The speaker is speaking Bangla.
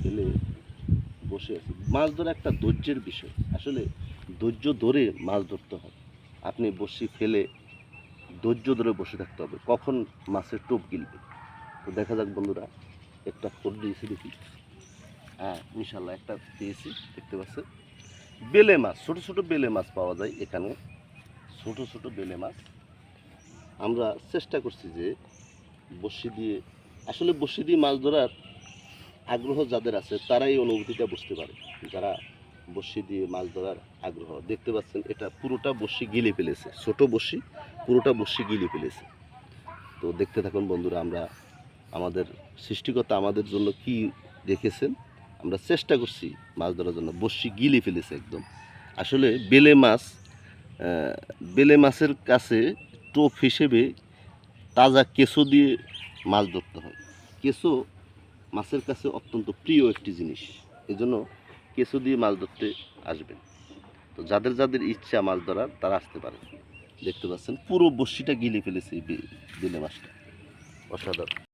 ফেলে বসে আছি। মাছ ধরা একটা ধৈর্যের বিষয়। আসলে ধৈর্য ধরে মাছ ধরতে হয়। আপনি বড়শি ফেলে ধৈর্য ধরে বসে থাকতে হবে, কখন মাছের টোপ গিলবে। তো দেখা যাক বন্ধুরা, একটা ফোর দিয়েছি দেখি। হ্যাঁ, ইনশাল্লাহ একটা পেয়েছি, দেখতে পাচ্ছেন। বেলে মাছ, ছোট ছোট বেলে মাছ পাওয়া যায় এখানে, ছোট ছোট বেলে মাছ। আমরা চেষ্টা করছি যে বড়শি দিয়ে, আসলে বড়শি দিয়ে মাছ ধরার আগ্রহ যাদের আছে তারাই অনুভূতিটা বুঝতে পারে। যারা বড়শি দিয়ে মাছ ধরার আগ্রহ, দেখতে পাচ্ছেন এটা পুরোটা বড়শি গিলে ফেলেছে, ছোট বড়শি পুরোটা বড়শি গিলে ফেলেছে। তো দেখতে থাকুন বন্ধুরা, আমরা আমাদের সৃষ্টিকর্তা আমাদের জন্য কি রেখেছেন। আমরা চেষ্টা করছি মাছ ধরার জন্য, বড়শি গিলে ফেলেছে একদম। আসলে বেলে মাছ, বেলে মাছের কাছে টোপ হিসেবে তাজা কেঁচো দিয়ে মাছ ধরতে হয়। কেঁচো মাছের কাছে অত্যন্ত প্রিয় একটি জিনিস, এজন্য কেঁচো দিয়ে মাছ ধরতে আসবেন। তো যাদের যাদের ইচ্ছা মাছ ধরার তারা আসতে পারে। দেখতে পাচ্ছেন পুরো বড়শিটা গিলে ফেলেছে এই বেলে মাছটা, অসাধারণ।